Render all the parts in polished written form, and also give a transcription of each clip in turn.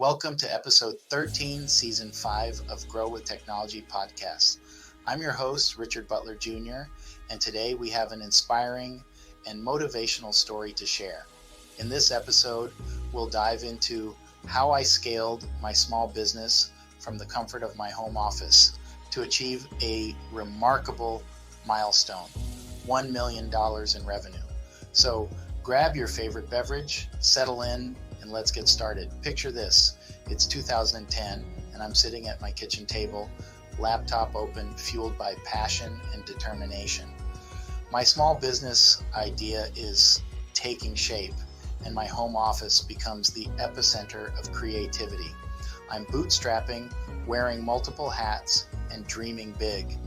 Welcome to episode 13, season 5 of Grow with Technology podcast. I'm your host, Richard Butler Jr., and today we have an inspiring and motivational story to share. In this episode, we'll dive into how I scaled my small business from the comfort of my home office to achieve a remarkable milestone, $1 million in revenue. So grab your favorite beverage, settle in, and let's get started. Picture this. It's 2010, and I'm sitting at my kitchen table, laptop open, fueled by passion and determination. My small business idea is taking shape, and my home office becomes the epicenter of creativity. I'm bootstrapping, wearing multiple hats, and dreaming big.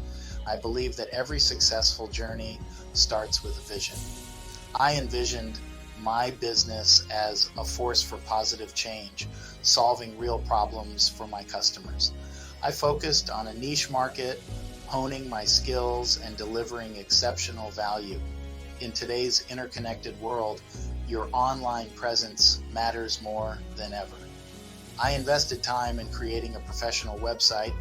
I believe that every successful journey starts with a vision. I envisioned my business as a force for positive change, solving real problems for my customers. I focused on a niche market, honing my skills and delivering exceptional value. In today's interconnected world, your online presence matters more than ever. I invested time in creating a professional website,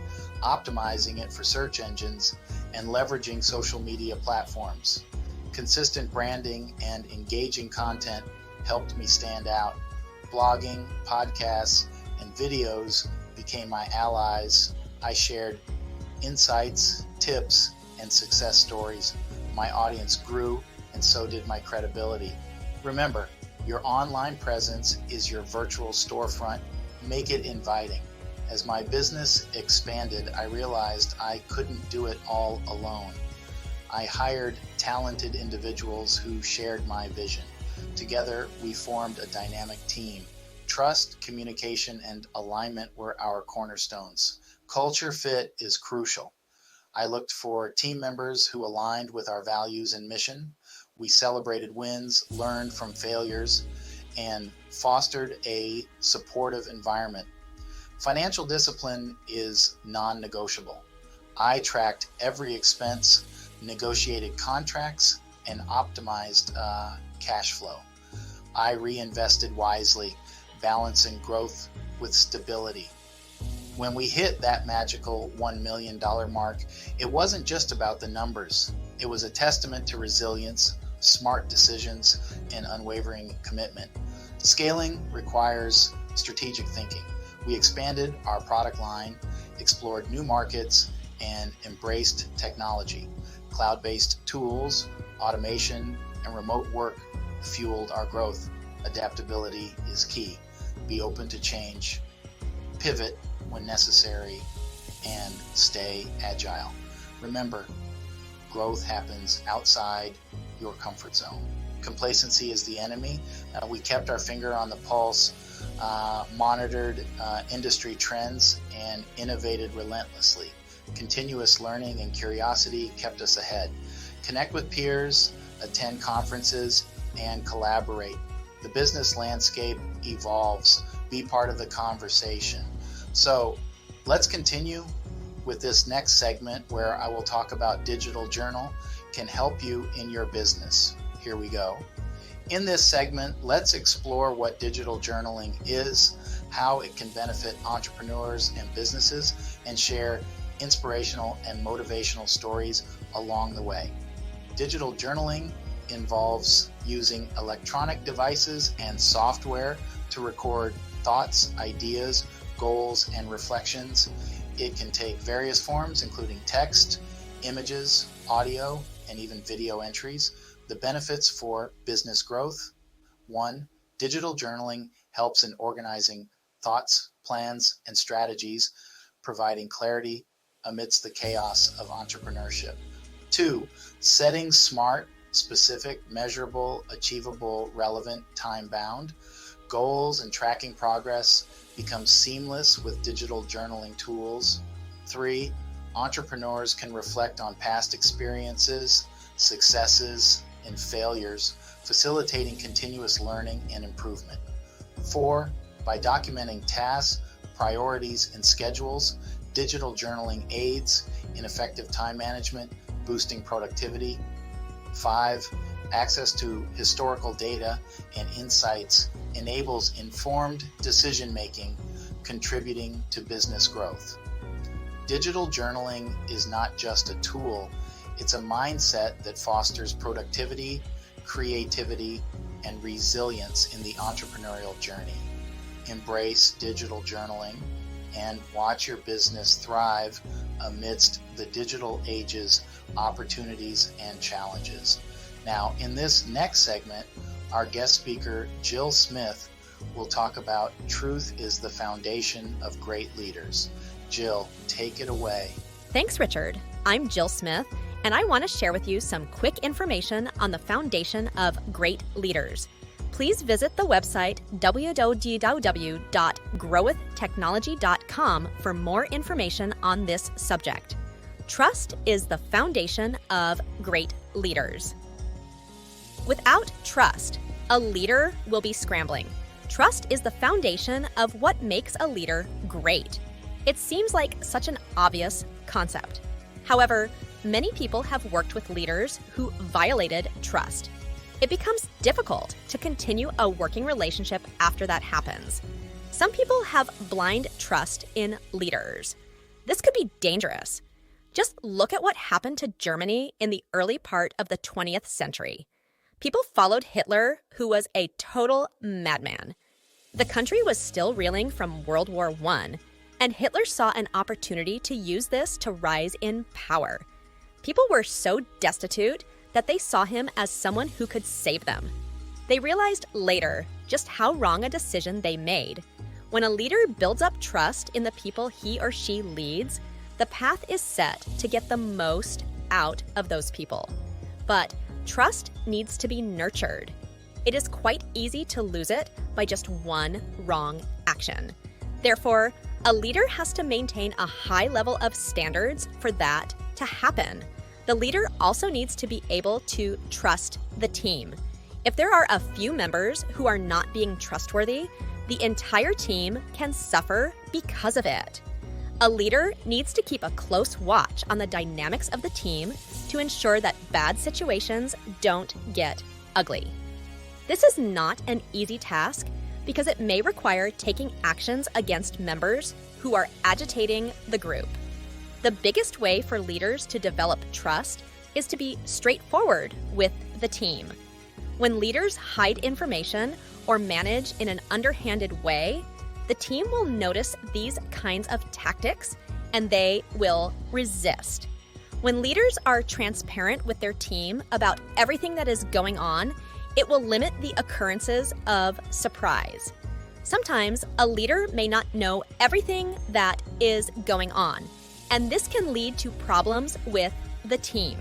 optimizing it for search engines, and leveraging social media platforms. Consistent branding and engaging content helped me stand out. Blogging, podcasts, and videos became my allies. I shared insights, tips, and success stories. My audience grew, and so did my credibility. Remember, your online presence is your virtual storefront. Make it inviting. As my business expanded, I realized I couldn't do it all alone. I hired talented individuals who shared my vision. Together, we formed a dynamic team. Trust, communication, and alignment were our cornerstones. Culture fit is crucial. I looked for team members who aligned with our values and mission. We celebrated wins, learned from failures, and fostered a supportive environment. Financial discipline is non-negotiable. I tracked every expense, negotiated contracts, and optimized cash flow. I reinvested wisely, balancing growth with stability. When we hit that magical $1 million mark, it wasn't just about the numbers. It was a testament to resilience, smart decisions, and unwavering commitment. Scaling requires strategic thinking. We expanded our product line, explored new markets, and embraced technology. Cloud-based tools, automation, and remote work fueled our growth. Adaptability is key. Be open to change, pivot when necessary, and stay agile. Remember, growth happens outside your comfort zone. Complacency is the enemy. We kept our finger on the pulse, monitored industry trends, and innovated relentlessly. Continuous learning and curiosity kept us ahead. Connect with peers, attend conferences, and collaborate. The business landscape evolves. Be part of the conversation. So let's continue with this next segment where I will talk about Digital Journal can help you in your business. Here we go. In this segment, let's explore what digital journaling is, how it can benefit entrepreneurs and businesses, and share inspirational and motivational stories along the way. Digital journaling involves using electronic devices and software to record thoughts, ideas, goals, and reflections. It can take various forms, including text, images, audio, and even video entries. The benefits for business growth: 1. Digital journaling helps in organizing thoughts, plans, and strategies, providing clarity amidst the chaos of entrepreneurship. 2. Setting smart, specific, measurable, achievable, relevant, time-bound goals and tracking progress become seamless with digital journaling tools. 3. Entrepreneurs can reflect on past experiences, successes, and failures, facilitating continuous learning and improvement. 4. By documenting tasks, priorities, and schedules, digital journaling aids in effective time management, boosting productivity. 5. Access to historical data and insights enables informed decision-making, contributing to business growth. Digital journaling is not just a tool, it's a mindset that fosters productivity, creativity, and resilience in the entrepreneurial journey. Embrace digital journaling and watch your business thrive amidst the digital age's opportunities and challenges. Now, in this next segment, our guest speaker, Jill Smith, will talk about truth is the foundation of great leaders. Jill, take it away. Thanks, Richard. I'm Jill Smith, and I want to share with you some quick information on the foundation of great leaders. Please visit the website www.growwithtechnology.com for more information on this subject. Trust is the foundation of great leaders. Without trust, a leader will be scrambling. Trust is the foundation of what makes a leader great. It seems like such an obvious concept. However, many people have worked with leaders who violated trust. It becomes difficult to continue a working relationship after that happens. Some people have blind trust in leaders. This could be dangerous. Just look at what happened to Germany in the early part of the 20th century. People followed Hitler, who was a total madman. The country was still reeling from World War I, and Hitler saw an opportunity to use this to rise in power. People were so destitute that they saw him as someone who could save them. They realized later just how wrong a decision they made. When a leader builds up trust in the people he or she leads, the path is set to get the most out of those people. But trust needs to be nurtured. It is quite easy to lose it by just one wrong action. Therefore, a leader has to maintain a high level of standards for that to happen. The leader also needs to be able to trust the team. If there are a few members who are not being trustworthy, the entire team can suffer because of it. A leader needs to keep a close watch on the dynamics of the team to ensure that bad situations don't get ugly. This is not an easy task because it may require taking actions against members who are agitating the group. The biggest way for leaders to develop trust is to be straightforward with the team. When leaders hide information or manage in an underhanded way, the team will notice these kinds of tactics and they will resist. When leaders are transparent with their team about everything that is going on, it will limit the occurrences of surprise. Sometimes a leader may not know everything that is going on, and this can lead to problems with the team.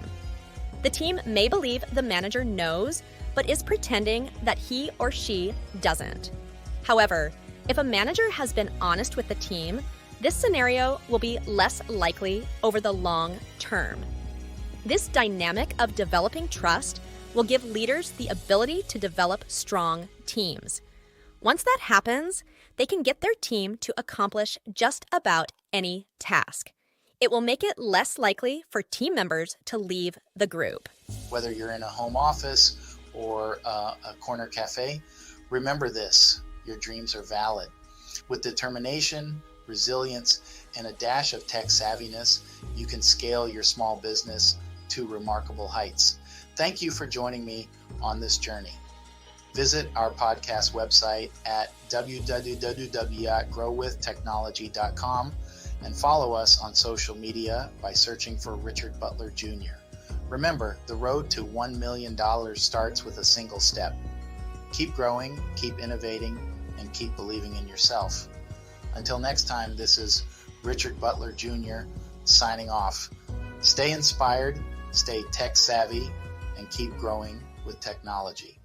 The team may believe the manager knows, but is pretending that he or she doesn't. However, if a manager has been honest with the team, this scenario will be less likely over the long term. This dynamic of developing trust will give leaders the ability to develop strong teams. Once that happens, they can get their team to accomplish just about any task. It will make it less likely for team members to leave the group. Whether you're in a home office or a corner cafe, remember this: your dreams are valid. With determination, resilience, and a dash of tech savviness, you can scale your small business to remarkable heights. Thank you for joining me on this journey. Visit our podcast website at www.growwithtechnology.com and follow us on social media by searching for Richard Butler Jr. Remember, the road to $1 million starts with a single step. Keep growing, keep innovating, and keep believing in yourself. Until next time, this is Richard Butler Jr. signing off. Stay inspired, stay tech savvy, and keep growing with technology.